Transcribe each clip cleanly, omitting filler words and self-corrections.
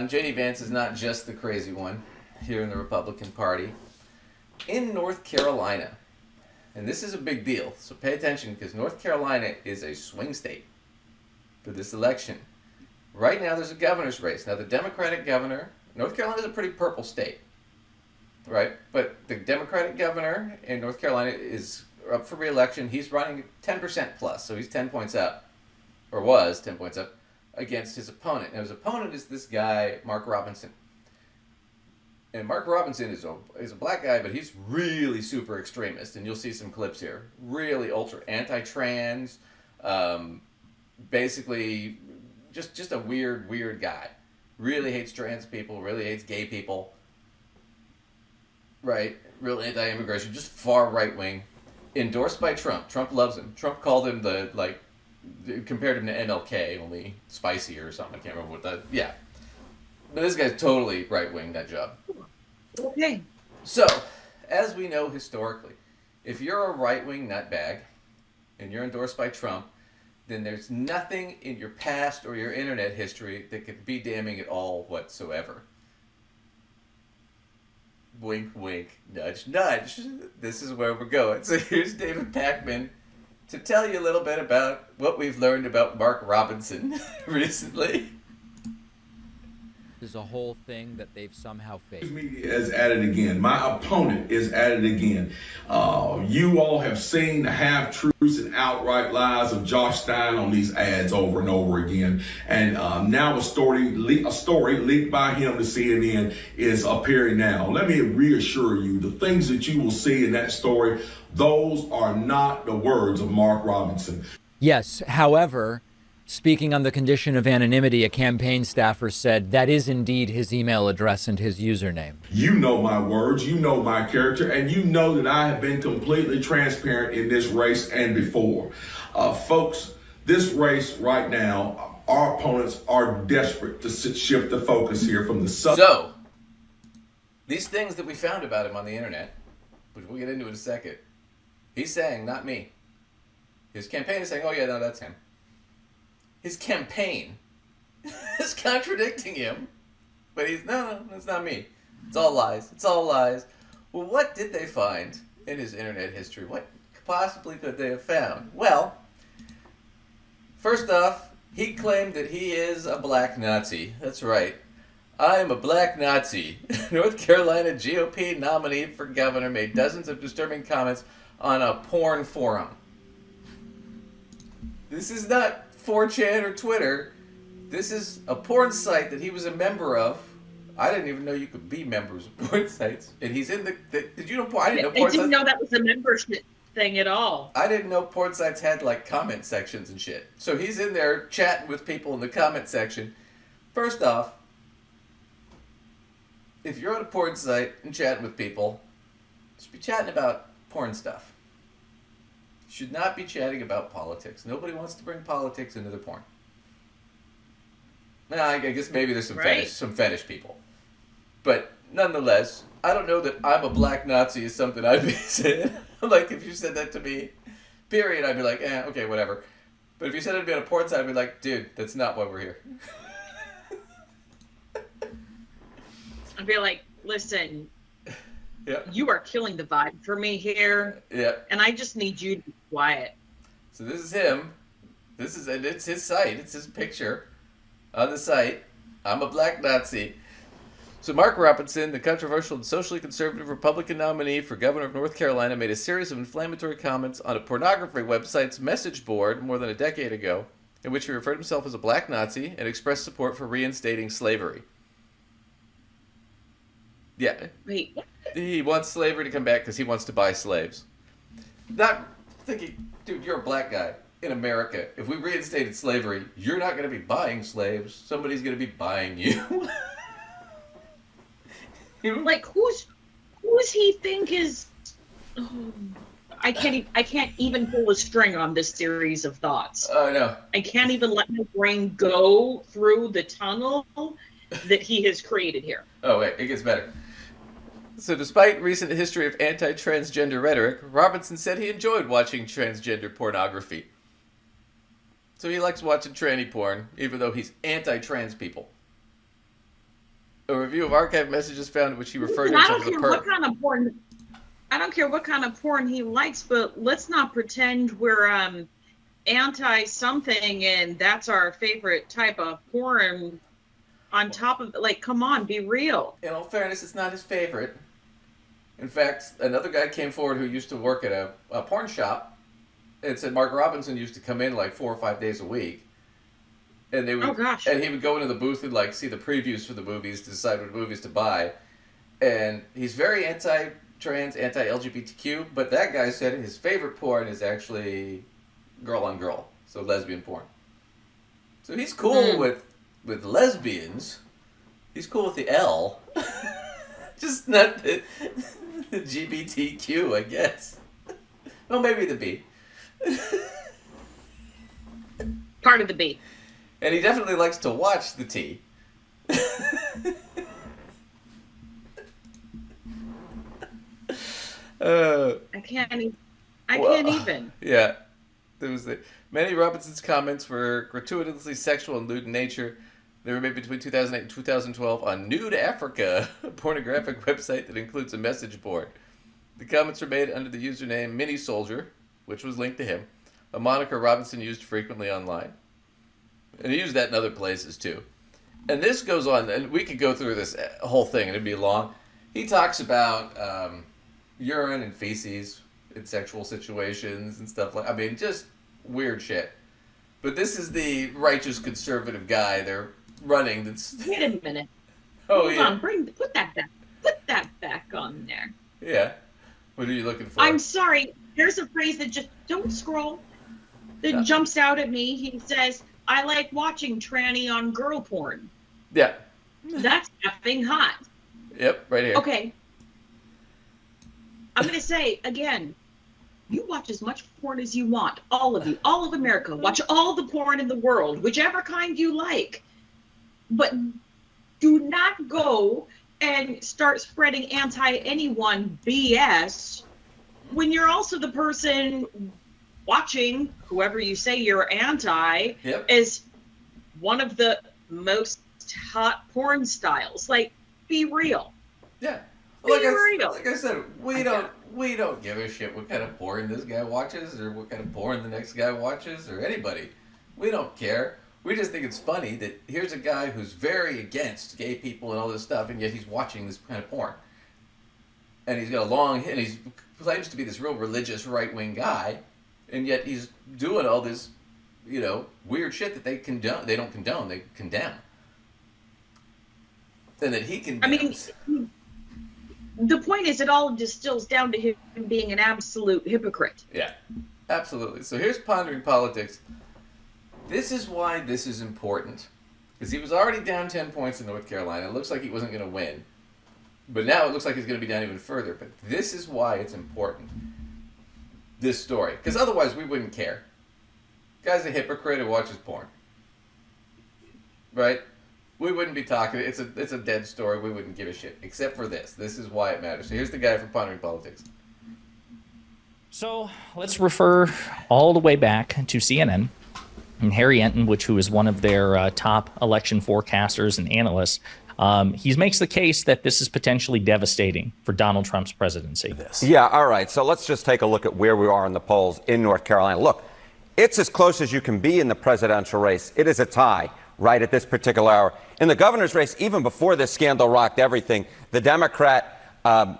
J.D. Vance is not just the crazy one here in the Republican Party. In North Carolina, and this is a big deal, so pay attention because North Carolina is a swing state for this election. Right now there's a governor's race. Now the Democratic governor, North Carolina is a pretty purple state, right? But the Democratic governor in North Carolina is up for re-election. He's running 10% plus, so he's 10 points up, or was 10 points up, against his opponent. Now his opponent is this guy, Mark Robinson. And Mark Robinson is a black guy, but he's really super extremist, and you'll see some clips here. Really ultra anti-trans, basically just a weird guy. Really hates trans people, really hates gay people. Right? Real anti-immigration, just far right-wing. Endorsed by Trump. Trump loves him. Trump called him compared him to MLK, only spicier or something. I can't remember what that, yeah. But this guy's totally right-wing, that job. Okay. So, as we know historically, if you're a right-wing nutbag and you're endorsed by Trump, then there's nothing in your past or your internet history that could be damning at all whatsoever. Wink, wink, nudge, nudge. This is where we're going. So here's David Pakman to tell you a little bit about what we've learned about Mark Robinson recently. There's a whole thing that they've somehow faked. Media is at it again. My opponent is at it again. You all have seen the half-truths and outright lies of Josh Stein on these ads over and over again. And now a story leaked by him to CNN is appearing now. Let me reassure you, the things that you will see in that story, those are not the words of Mark Robinson. Yes, however, speaking on the condition of anonymity, a campaign staffer said that is indeed his email address and his username. You know my words, you know my character, and you know that I have been completely transparent in this race and before. Folks, this race right now, our opponents are desperate to shift the focus here from the So, these things that we found about him on the internet, which we'll get into in a second, he's saying, not me. His campaign is saying, oh yeah, no, that's him. His campaign is contradicting him, but he's, no, it's not me. It's all lies. It's all lies. Well, what did they find in his internet history? What possibly could they have found? Well, first off, he claimed that he is a black Nazi. That's right. I am a black Nazi. North Carolina GOP nominee for governor made dozens of disturbing comments on a porn forum. This is not 4chan or Twitter. This is a porn site that he was a member of. I didn't even know you could be members of porn sites. And he's in the did you know porn? I didn't know porn sites. I didn't know that was a membership thing at all. I didn't know porn sites had like comment sections and shit. So he's in there chatting with people in the comment section. First off, if you're on a porn site and chatting with people, just be chatting about porn stuff. Should not be chatting about politics. Nobody wants to bring politics into the porn. Now, I guess maybe there's some fetish people. But nonetheless, I don't know that I'm a black Nazi is something I'd be saying. Like, if you said that to me, period, I'd be like, okay, whatever. But if you said it to me on a porn site, I'd be like, dude, that's not why we're here. I'd be like, listen, yeah, you are killing the vibe for me here. Yeah. And I just need you to be quiet. So this is him. It's his site. It's his picture on the site. I'm a black Nazi. So Mark Robinson, the controversial and socially conservative Republican nominee for governor of North Carolina, made a series of inflammatory comments on a pornography website's message board more than a decade ago, in which he referred to himself as a black Nazi and expressed support for reinstating slavery. Yeah. Wait, what? He wants slavery to come back because he wants to buy slaves. Not thinking, dude, you're a black guy in America. If we reinstated slavery, you're not going to be buying slaves. Somebody's going to be buying you. Like, who's he think is... Oh, I can't even pull a string on this series of thoughts. Oh, no. I can't even let my brain go through the tunnel that he has created here. Oh, wait, it gets better. So despite recent history of anti-transgender rhetoric, Robinson said he enjoyed watching transgender pornography. So he likes watching tranny porn, even though he's anti-trans people. A review of archived messages found in which he referred to I himself don't as a care perp. what kind of porn. I don't care what kind of porn he likes, but let's not pretend we're anti something and that's our favorite type of porn. On top of, like, come on, be real. In all fairness, it's not his favorite. In fact, another guy came forward who used to work at a porn shop and said Mark Robinson used to come in like 4 or 5 days a week. And they would, Oh, gosh. and he would go into the booth and like see the previews for the movies to decide what movies to buy. And he's very anti-trans, anti-LGBTQ, but that guy said his favorite porn is actually girl on girl, so lesbian porn. So he's cool with lesbians. He's cool with the L. Just not the GBTQ, I guess. Well, maybe the B. Part of the B. And he definitely likes to watch the T. I can't even. Yeah. There was many Robinson's comments were gratuitously sexual and lewd in nature. They were made between 2008 and 2012 on Nude Africa, a pornographic website that includes a message board. The comments were made under the username Mini Soldier, which was linked to him, a moniker Robinson used frequently online. And he used that in other places too. And this goes on, and we could go through this whole thing, and it'd be long. He talks about urine and feces in sexual situations and stuff like. I mean, just weird shit. But this is the righteous conservative guy they're running. That's. Wait a minute. Oh Hold on. Put that back. Put that back on there. Yeah. What are you looking for? I'm sorry. There's a phrase that just don't scroll. That jumps out at me. He says, "I like watching tranny on girl porn." Yeah. That's effing hot. Yep, right here. Okay. I'm gonna say again. You watch as much porn as you want. All of you. All of America. Watch all the porn in the world. Whichever kind you like. But do not go and start spreading anti-anyone BS when you're also the person watching whoever you say you're anti as one of the most hot porn styles. Like, be real. Yeah. Be real. Like I said, we don't give a shit what kind of porn this guy watches or what kind of porn the next guy watches or anybody. We don't care. We just think it's funny that here's a guy who's very against gay people and all this stuff, and yet he's watching this kind of porn. And he's got and he claims to be this real religious right-wing guy, and yet he's doing all this, weird shit that they condone. They don't condone, they condemn. And that he condemns. I mean, the point is it all distills down to him being an absolute hypocrite. Yeah, absolutely. So here's Pondering Politics. This is why this is important. Because he was already down 10 points in North Carolina. It looks like he wasn't going to win. But now it looks like he's going to be down even further. But this is why it's important. This story. Because otherwise we wouldn't care. Guy's a hypocrite who watches porn. Right? We wouldn't be talking. It's a dead story. We wouldn't give a shit. Except for this. This is why it matters. So here's the guy from Pondering Politics. So let's refer all the way back to CNN. And Harry Enton, who is one of their top election forecasters and analysts, he makes the case that this is potentially devastating for Donald Trump's presidency. Yeah, all right. So let's just take a look at where we are in the polls in North Carolina. Look, it's as close as you can be in the presidential race. It is a tie right at this particular hour. In the governor's race, even before this scandal rocked everything, the Democrat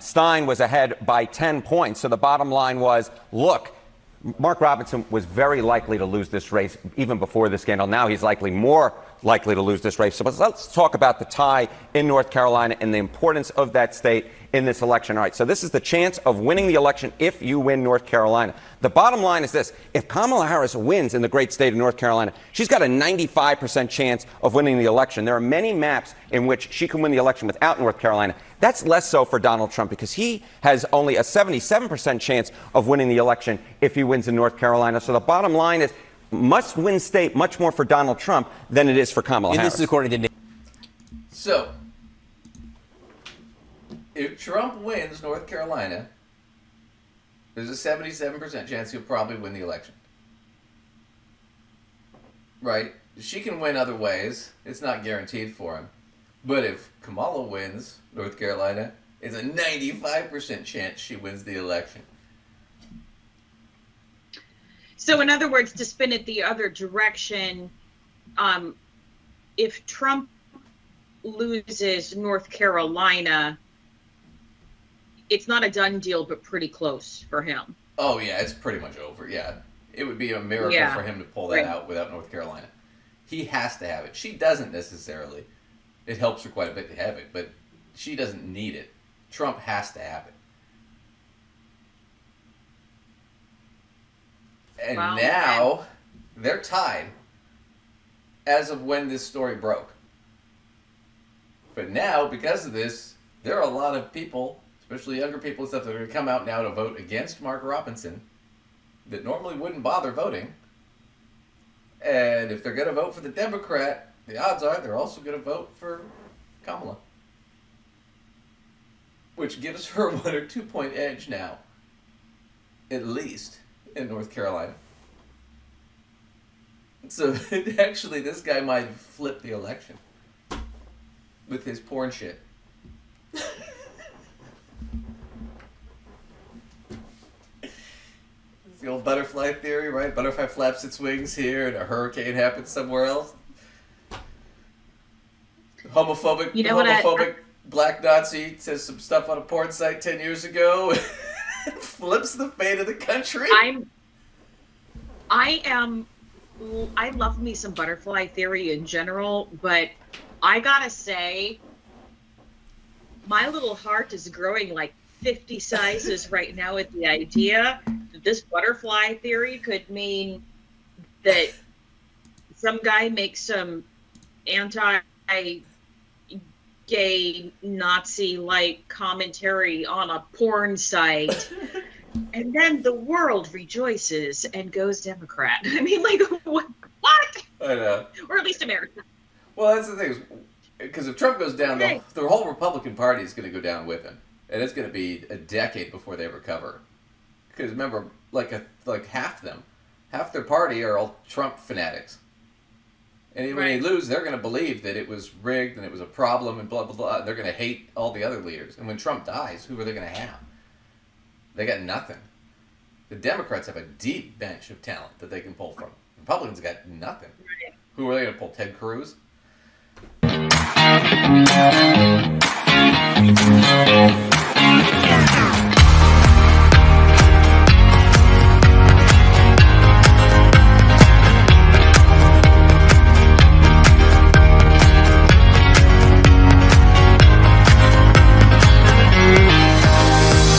Stein was ahead by 10 points. So the bottom line was, look, Mark Robinson was very likely to lose this race even before the scandal. Now he's more likely to lose this race. So let's talk about the tie in North Carolina and the importance of that state in this election. All right, so this is the chance of winning the election if you win North Carolina. The bottom line is this. If Kamala Harris wins in the great state of North Carolina, she's got a 95% chance of winning the election. There are many maps in which she can win the election without North Carolina. That's less so for Donald Trump because he has only a 77% chance of winning the election if he wins in North Carolina. So the bottom line is must-win state much more for Donald Trump than it is for Kamala Harris. This is according to So, if Trump wins North Carolina, there's a 77% chance he'll probably win the election. Right? She can win other ways. It's not guaranteed for him. But if Kamala wins North Carolina, it's a 95% chance she wins the election. So, in other words, to spin it the other direction, if Trump loses North Carolina, it's not a done deal, but pretty close for him. Oh, yeah, it's pretty much over, yeah. It would be a miracle for him to pull that out without North Carolina. He has to have it. She doesn't necessarily. It helps her quite a bit to have it, but she doesn't need it. Trump has to have it. And now they're tied as of when this story broke. But now, because of this, there are a lot of people, especially younger people and stuff, that are going to come out now to vote against Mark Robinson that normally wouldn't bother voting. And if they're going to vote for the Democrat, the odds are they're also going to vote for Kamala. Which gives her a 1 or 2 point edge now, at least, in North Carolina. So actually, this guy might flip the election with his porn shit. It's the old butterfly theory, right? Butterfly flaps its wings here and a hurricane happens somewhere else. Homophobic black Nazi says some stuff on a porn site 10 years ago and flips the fate of the country. I love me some butterfly theory in general, but I gotta say, my little heart is growing like 50 sizes right now at the idea that this butterfly theory could mean that some guy makes some anti-gay Nazi-like commentary on a porn site, and then the world rejoices and goes Democrat. I mean, like, what? I know. Or at least America. Well, that's the thing. Because if Trump goes down, the whole Republican Party is going to go down with him. And it's going to be a decade before they recover. Because remember, like half their party are all Trump fanatics. And when they lose, they're going to believe that it was rigged and it was a problem and blah, blah, blah. And they're going to hate all the other leaders. And when Trump dies, who are they going to have? They got nothing. The Democrats have a deep bench of talent that they can pull from. Republicans got nothing. Who are they going to pull? Ted Cruz?